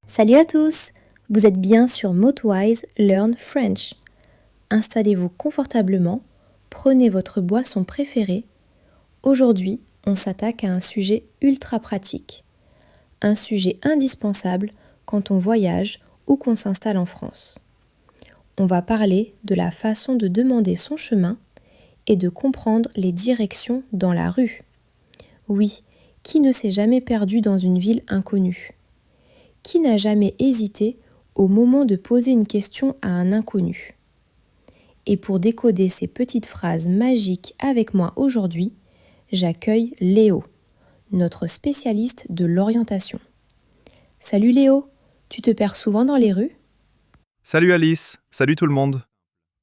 Salut à tous! Vous êtes bien sur Motwise Learn French. Installez-vous confortablement, prenez votre boisson préférée. Aujourd'hui, on s'attaque à un sujet ultra pratique. Un sujet indispensable quand on voyage ou qu'on s'installe en France. On va parler de la façon de demander son chemin et de comprendre les directions dans la rue. Oui, qui ne s'est jamais perdu dans une ville inconnue? Qui n'a jamais hésité au moment de poser une question à un inconnu? Et pour décoder ces petites phrases magiques avec moi aujourd'hui, j'accueille Léo, notre spécialiste de l'orientation. Salut Léo, tu te perds souvent dans les rues? Salut Alice, salut tout le monde.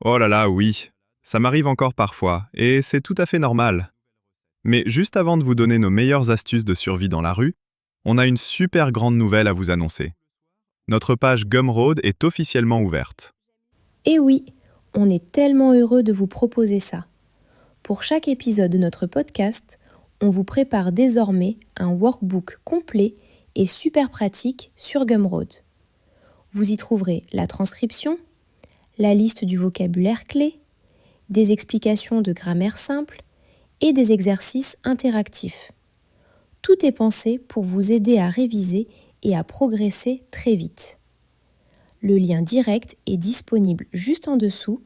Oh là là, oui, ça m'arrive encore parfois, et c'est tout à fait normal. Mais juste avant de vous donner nos meilleures astuces de survie dans la rue, on a une super grande nouvelle à vous annoncer. Notre page Gumroad est officiellement ouverte. Eh oui, on est tellement heureux de vous proposer ça. Pour chaque épisode de notre podcast, on vous prépare désormais un workbook complet et super pratique sur Gumroad. Vous y trouverez la transcription, la liste du vocabulaire clé, des explications de grammaire simple et des exercices interactifs. Tout est pensé pour vous aider à réviser et à progresser très vite. Le lien direct est disponible juste en dessous,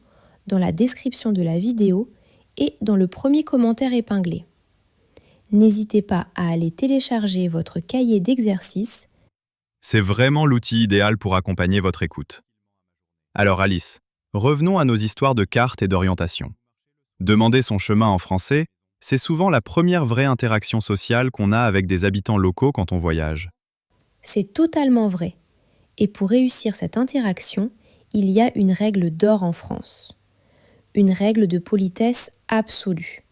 dans la description de la vidéo et dans le premier commentaire épinglé. N'hésitez pas à aller télécharger votre cahier d'exercices. C'est vraiment l'outil idéal pour accompagner votre écoute. Alors Alice, revenons à nos histoires de cartes et d'orientation. Demander son chemin en français, c'est souvent la première vraie interaction sociale qu'on a avec des habitants locaux quand on voyage. C'est totalement vrai. Et pour réussir cette interaction, il y a une règle d'or en France. Une règle de politesse absolue.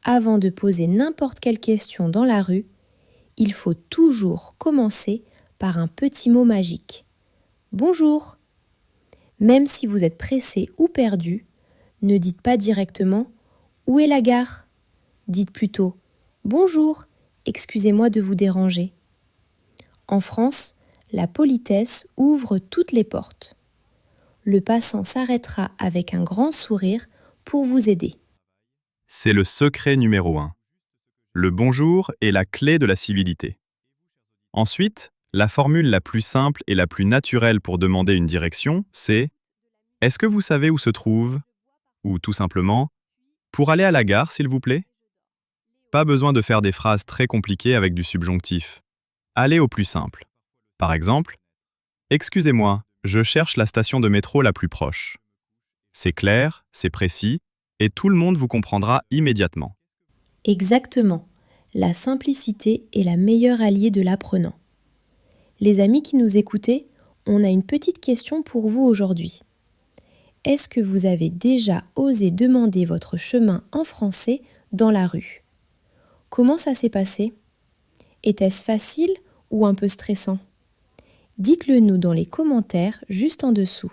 Avant de poser n'importe quelle question dans la rue, il faut toujours commencer par un petit mot magique. Bonjour! Même si vous êtes pressé ou perdu, ne dites pas directement « Où est la gare ?» Dites plutôt « Bonjour, excusez-moi de vous déranger ». En France, la politesse ouvre toutes les portes. Le passant s'arrêtera avec un grand sourire pour vous aider. C'est le secret numéro 1. Le bonjour est la clé de la civilité. Ensuite, la formule la plus simple et la plus naturelle pour demander une direction, c'est « Est-ce que vous savez où se trouve ?» ou tout simplement « Pour aller à la gare, s'il vous plaît ?» Pas besoin de faire des phrases très compliquées avec du subjonctif. Allez au plus simple. Par exemple, « Excusez-moi, je cherche la station de métro la plus proche. » C'est clair, c'est précis, et tout le monde vous comprendra immédiatement. Exactement. La simplicité est la meilleure alliée de l'apprenant. Les amis qui nous écoutez, on a une petite question pour vous aujourd'hui. Est-ce que vous avez déjà osé demander votre chemin en français dans la rue? Comment ça s'est passé? Était-ce facile ou un peu stressant? Dites-le nous dans les commentaires juste en dessous.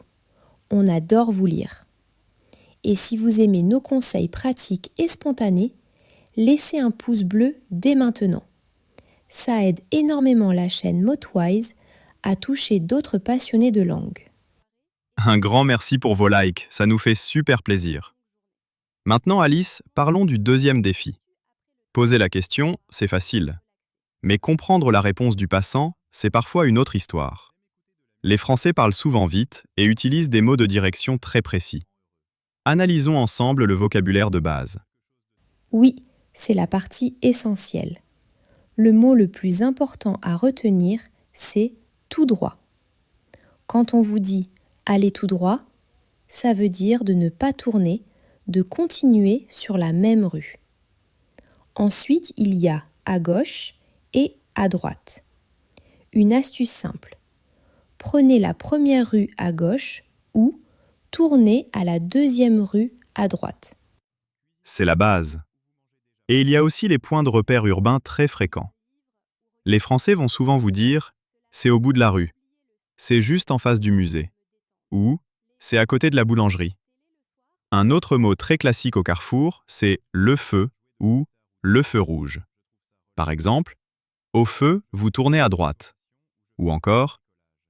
On adore vous lire. Et si vous aimez nos conseils pratiques et spontanés, laissez un pouce bleu dès maintenant. Ça aide énormément la chaîne Motwise à toucher d'autres passionnés de langue. Un grand merci pour vos likes, ça nous fait super plaisir. Maintenant Alice, parlons du deuxième défi. Poser la question, c'est facile. Mais comprendre la réponse du passant, c'est parfois une autre histoire. Les Français parlent souvent vite et utilisent des mots de direction très précis. Analysons ensemble le vocabulaire de base. Oui, c'est la partie essentielle. Le mot le plus important à retenir, c'est tout droit. Quand on vous dit aller tout droit, ça veut dire de ne pas tourner, de continuer sur la même rue. Ensuite, il y a à gauche et à droite. Une astuce simple. Prenez la première rue à gauche ou tournez à la deuxième rue à droite. C'est la base. Et il y a aussi les points de repère urbains très fréquents. Les Français vont souvent vous dire « c'est au bout de la rue »,« c'est juste en face du musée » ou « c'est à côté de la boulangerie ». Un autre mot très classique au carrefour, c'est « le feu » ou « le feu rouge ». Par exemple, « au feu, vous tournez à droite » ou encore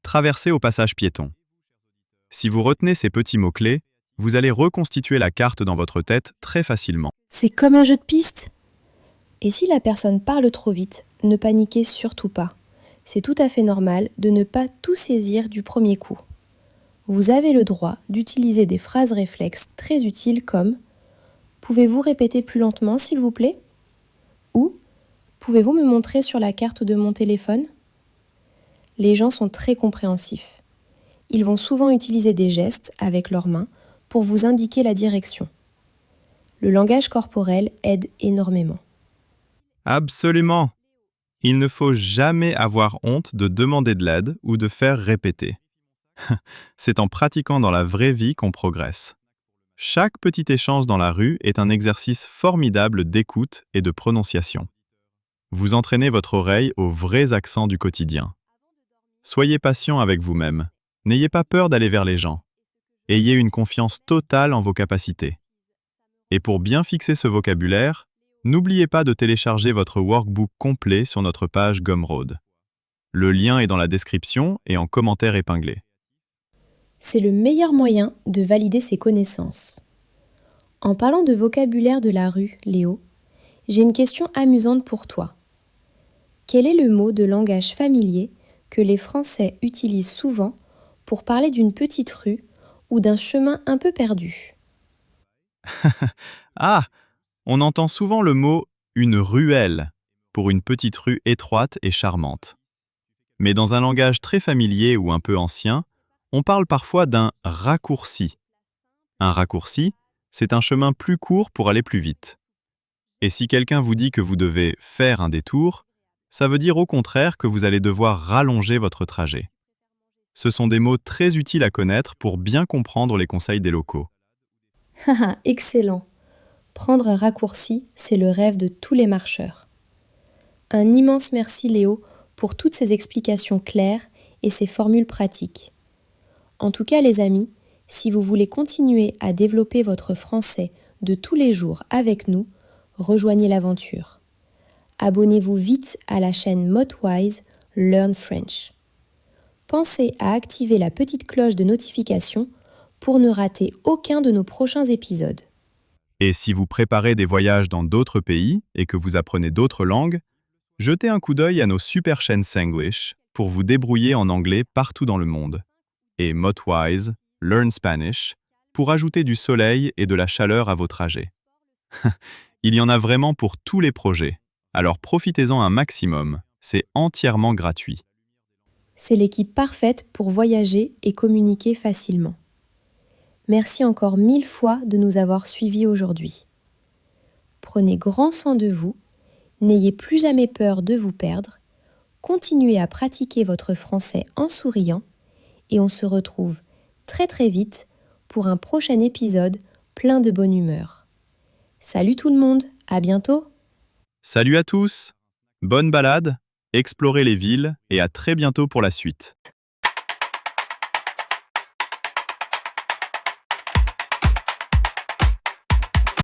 traverser au passage piéton. Si vous retenez ces petits mots-clés, vous allez reconstituer la carte dans votre tête très facilement. C'est comme un jeu de piste. Et si la personne parle trop vite, ne paniquez surtout pas. C'est tout à fait normal de ne pas tout saisir du premier coup. Vous avez le droit d'utiliser des phrases réflexes très utiles comme « Pouvez-vous répéter plus lentement s'il vous plaît ?» ou « Pouvez-vous me montrer sur la carte de mon téléphone ?» Les gens sont très compréhensifs. Ils vont souvent utiliser des gestes avec leurs mains pour vous indiquer la direction. Le langage corporel aide énormément. Absolument. Il ne faut jamais avoir honte de demander de l'aide ou de faire répéter. C'est en pratiquant dans la vraie vie qu'on progresse. Chaque petit échange dans la rue est un exercice formidable d'écoute et de prononciation. Vous entraînez votre oreille aux vrais accents du quotidien. Soyez patient avec vous-même. N'ayez pas peur d'aller vers les gens. Ayez une confiance totale en vos capacités. Et pour bien fixer ce vocabulaire, n'oubliez pas de télécharger votre workbook complet sur notre page Gumroad. Le lien est dans la description et en commentaire épinglé. C'est le meilleur moyen de valider ses connaissances. En parlant de vocabulaire de la rue, Léo, j'ai une question amusante pour toi. Quel est le mot de langage familier que les Français utilisent souvent pour parler d'une petite rue ou d'un chemin un peu perdu ? Ah, on entend souvent le mot « une ruelle » pour une petite rue étroite et charmante. Mais dans un langage très familier ou un peu ancien, on parle parfois d'un raccourci. Un raccourci, c'est un chemin plus court pour aller plus vite. Et si quelqu'un vous dit que vous devez faire un détour, ça veut dire au contraire que vous allez devoir rallonger votre trajet. Ce sont des mots très utiles à connaître pour bien comprendre les conseils des locaux. Haha, excellent. Prendre un raccourci, c'est le rêve de tous les marcheurs. Un immense merci Léo pour toutes ces explications claires et ces formules pratiques. En tout cas les amis, si vous voulez continuer à développer votre français de tous les jours avec nous, rejoignez l'aventure. Abonnez-vous vite à la chaîne Motwise Learn French. Pensez à activer la petite cloche de notification pour ne rater aucun de nos prochains épisodes. Et si vous préparez des voyages dans d'autres pays et que vous apprenez d'autres langues, jetez un coup d'œil à nos super chaînes Sanglish pour vous débrouiller en anglais partout dans le monde. Et Motwise, Learn Spanish, pour ajouter du soleil et de la chaleur à vos trajets. Il y en a vraiment pour tous les projets, alors profitez-en un maximum, c'est entièrement gratuit. C'est l'équipe parfaite pour voyager et communiquer facilement. Merci encore 1000 fois de nous avoir suivis aujourd'hui. Prenez grand soin de vous, n'ayez plus jamais peur de vous perdre, continuez à pratiquer votre français en souriant et on se retrouve très très vite pour un prochain épisode plein de bonne humeur. Salut tout le monde, à bientôt! Salut à tous! Bonne balade, explorez les villes et à très bientôt pour la suite.